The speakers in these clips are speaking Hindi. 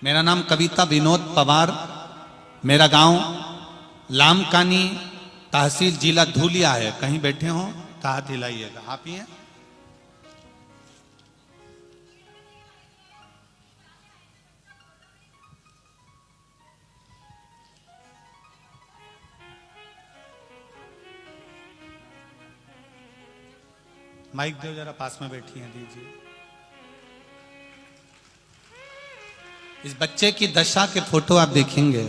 मेरा नाम कविता विनोद पवार, मेरा गांव लामकानी तहसील जिला धूलिया है। कहीं बैठे हो तो हाथ हिलाइएगा। आप ही हैं? माइक दो जरा, पास में बैठी हैं, दीजिए। इस बच्चे की दशा के फोटो आप देखेंगे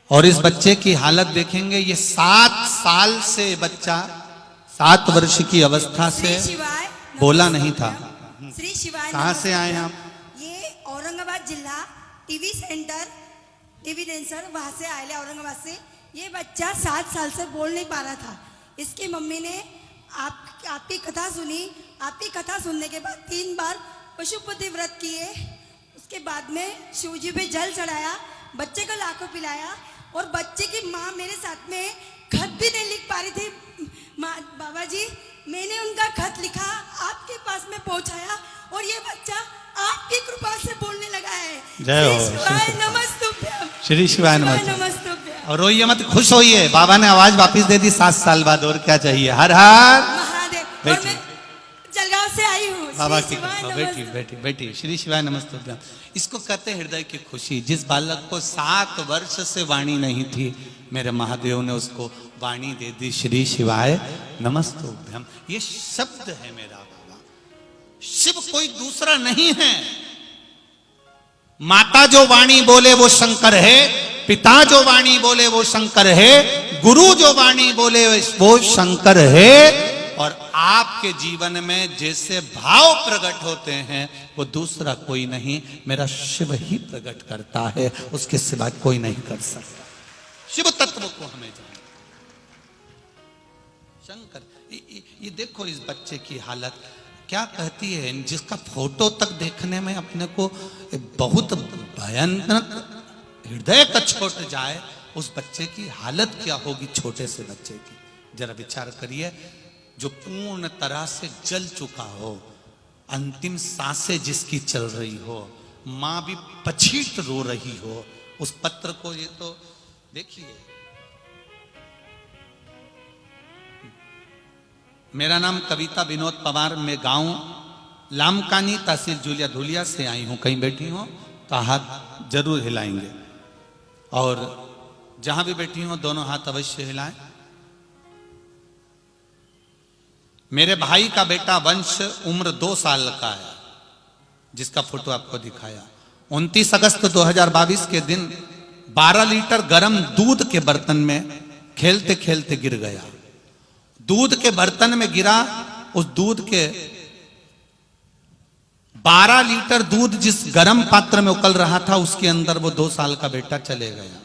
और इस बच्चे की हालत देखेंगे। ये 7 साल से बच्चा 7 वर्ष की अवस्था से बोला नहीं था। श्री शिवाय। कहाँ से आए हैं आप? ये औरंगाबाद जिला टीवी सेंटर टीवी डेंसर वहां से आए ले, औरंगाबाद से। ये बच्चा 7 साल से बोल नहीं पा रहा था। इसकी मम्मी ने आपकी कथा सुनी। आपकी कथा सुनने के बाद 3 बार पशुपति व्रत किए। उसके बाद में शिवजी पे जल चढ़ाया, बच्चे को लाखों पिलाया। और बच्चे की माँ मेरे साथ में खत भी नहीं लिख पा रही थी। बाबा जी, मैंने उनका खत लिखा, आपके पास में पहुंचाया और ये बच्चा आपकी कृपा से बोलने लगा है। जय हो। नमस्तुभ्यम। श्री शिवाय नमस्तुभ्यम। नमस्तुभ्यम। और रोइए मत, खुश होइए। बाबा ने आवाज वापस दे दी 7 साल बाद, और क्या चाहिए। हर हर महादेव। और मैं जलगांव से आई हूँ। बाबा की बेटी बेटी बेटी श्री शिवाय नमस्तुभ्यम। इसको कहते हृदय की खुशी। जिस बालक को 7 वर्ष से वाणी नहीं थी, मेरे महादेव ने उसको वाणी दे दी। श्री शिवाय नमस्तुभ्यम। ये शब्द है मेरा बाबा। शिव कोई दूसरा नहीं है। माता जो वाणी बोले वो शंकर है, पिता जो वाणी बोले वो शंकर है, गुरु जो वाणी बोले वो शंकर है। और आपके जीवन में जैसे भाव प्रकट होते हैं वो दूसरा कोई नहीं, मेरा शिव ही प्रकट करता है। उसके सिवा कोई नहीं कर सकता। शिव तत्व को हमें जाना। शंकर, ये देखो इस बच्चे की हालत क्या कहती है। जिसका फोटो तक देखने में अपने को बहुत भयानक हृदय का छोट जाए, उस बच्चे की हालत क्या होगी, छोटे से बच्चे की। जरा विचार करिए। जो पूर्ण तरह से जल चुका हो, अंतिम सांसें जिसकी चल रही हो, मां भी पछीट रो रही हो, उस पत्र को ये तो देखिए। मेरा नाम कविता विनोद पवार, मैं गांव लामकानी तहसील जुलिया धूलिया से आई हूं। कहीं बैठी हो तो हाथ जरूर हिलाएंगे और जहां भी बैठी हो दोनों हाथ अवश्य हिलाएं। मेरे भाई का बेटा वंश उम्र 2 साल का है, जिसका फोटो आपको दिखाया। 29 अगस्त 2022 के दिन 12 लीटर गर्म दूध के बर्तन में खेलते खेलते गिर गया। दूध के बर्तन में गिरा। उस दूध के 12 लीटर दूध जिस गर्म पात्र में उकल रहा था, उसके अंदर वो 2 साल का बेटा चले गया।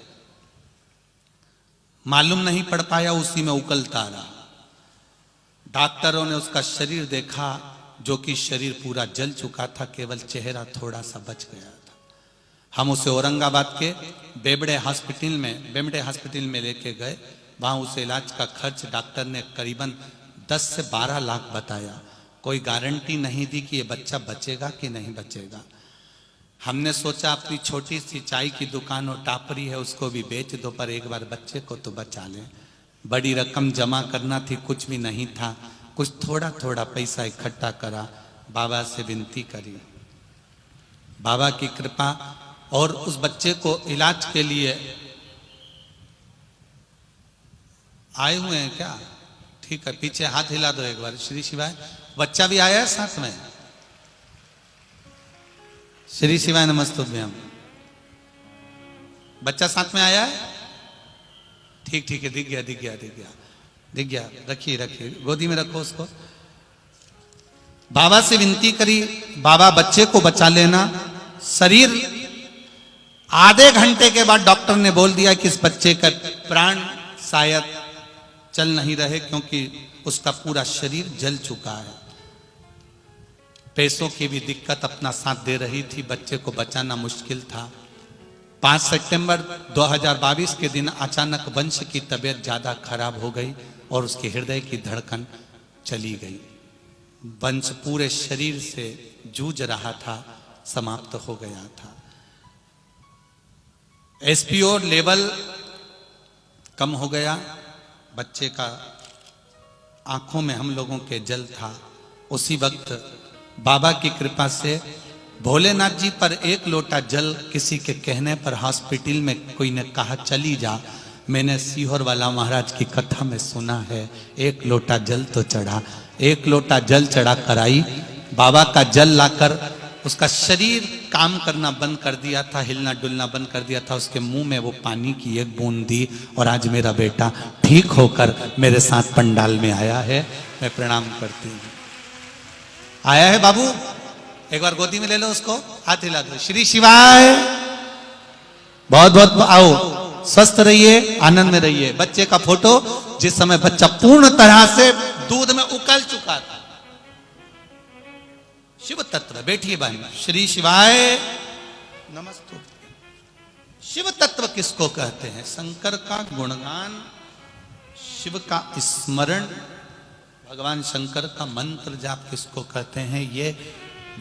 मालूम नहीं पड़ पाया, उसी में उकलता रहा। डॉक्टरों ने उसका शरीर देखा, जो कि शरीर पूरा जल चुका था, केवल चेहरा थोड़ा सा बच गया था। हम उसे औरंगाबाद के बेमड़े हॉस्पिटल में लेके गए। वहां उसे इलाज का खर्च डॉक्टर ने करीबन 10 से 12 लाख बताया। कोई गारंटी नहीं दी कि ये बच्चा बचेगा कि नहीं बचेगा। हमने सोचा अपनी छोटी सी चाय की दुकान और टापरी है, उसको भी बेच दो, पर एक बार बच्चे को तो बचा लें। बड़ी रकम जमा करना थी, कुछ भी नहीं था। कुछ थोड़ा थोड़ा पैसा इकट्ठा करा, बाबा से विनती करी। बाबा की कृपा। और उस बच्चे को इलाज के लिए आए हुए हैं क्या? ठीक है, पीछे हाथ हिला दो एक बार। श्री शिवाय। बच्चा भी आया है साथ में। श्री शिवाय नमस्तुभ्यम। बच्चा साथ में आया है? ठीक ठीक है, दिख गया। रखिए, गोदी में रखो उसको। बाबा से विनती करी, बाबा बच्चे को बचा लेना। शरीर आधे घंटे के बाद डॉक्टर ने बोल दिया कि इस बच्चे का प्राण शायद चल नहीं रहे, क्योंकि उसका पूरा शरीर जल चुका है। पैसों की भी दिक्कत अपना साथ दे रही थी, बच्चे को बचाना मुश्किल था। 5 सितंबर 2022 के दिन अचानक वंश की तबीयत ज्यादा खराब हो गई और उसके हृदय की धड़कन चली गई। वंश पूरे शरीर से जूझ रहा था समाप्त हो गया था। एसपीओ लेवल कम हो गया, बच्चे का आंखों में हम लोगों के जल था। उसी वक्त बाबा की कृपा से भोलेनाथ जी पर एक लोटा जल किसी के कहने पर हॉस्पिटल में कोई ने कहा चली जा। मैंने सीहोर वाला महाराज की कथा में सुना है, एक लोटा जल तो चढ़ा, एक लोटा जल चढ़ा कराई, बाबा का जल लाकर उसका शरीर काम करना बंद कर दिया था, हिलना डुलना बंद कर दिया था, उसके मुंह में वो पानी की एक बूंद दी और आज मेरा बेटा ठीक होकर मेरे साथ पंडाल में आया है। मैं प्रणाम करती हूँ। आया है बाबू, एक बार गोदी में ले लो उसको, हाथ हिला दो। श्री शिवाय, बहुत बहुत आओ, स्वस्थ रहिए, आनंद में रहिए। बच्चे का फोटो जिस समय बच्चा पूर्ण तरह से दूध में उकल चुका था। शिव तत्व, बैठिए भाई। श्री शिवाय नमस्ते। शिव तत्व किसको कहते हैं? शंकर का गुणगान, शिव का स्मरण, भगवान शंकर का मंत्र जाप किसको कहते हैं? ये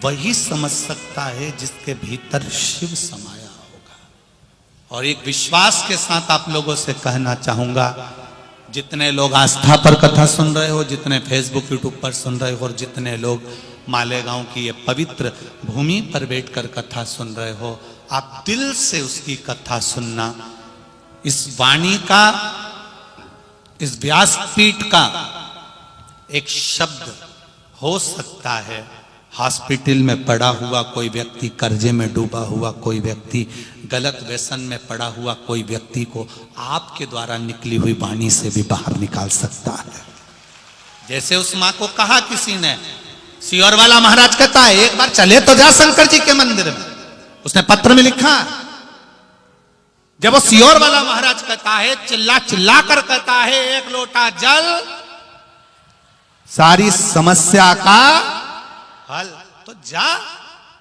वही समझ सकता है जिसके भीतर शिव समाया होगा। और एक विश्वास के साथ आप लोगों से कहना चाहूंगा, जितने लोग आस्था पर कथा सुन रहे हो, जितने फेसबुक यूट्यूब पर सुन रहे हो, और जितने लोग मालेगांव की ये पवित्र भूमि पर बैठकर कथा सुन रहे हो, आप दिल से उसकी कथा सुनना। इस वाणी का, इस व्यासपीठ का एक शब्द हो सकता है हॉस्पिटल में पड़ा हुआ कोई व्यक्ति, कर्जे में डूबा हुआ कोई व्यक्ति, गलत व्यसन में पड़ा हुआ कोई व्यक्ति को आपके द्वारा निकली हुई वाणी से भी बाहर निकाल सकता है। जैसे उस मां को कहा किसी ने, सीहोर वाला महाराज कहता है एक बार चले तो जा शंकर जी के मंदिर में, उसने पत्र में लिखा। जब वो सीहोर वाला महाराज कहता है, चिल्ला चिल्ला कर कहता है, एक लोटा जल सारी समस्या का हल, तो जा।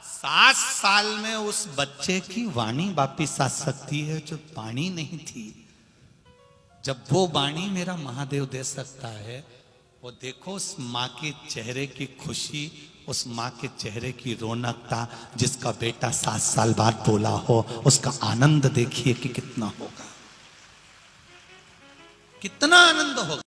7 साल में उस बच्चे की वाणी वापिस आ सकती है जो वाणी नहीं थी। जब वो वाणी मेरा महादेव दे सकता है, वो देखो उस माँ के चेहरे की खुशी, उस माँ के चेहरे की रौनकता, जिसका बेटा 7 साल बाद बोला हो, उसका आनंद देखिए कि कितना होगा, कितना आनंद होगा।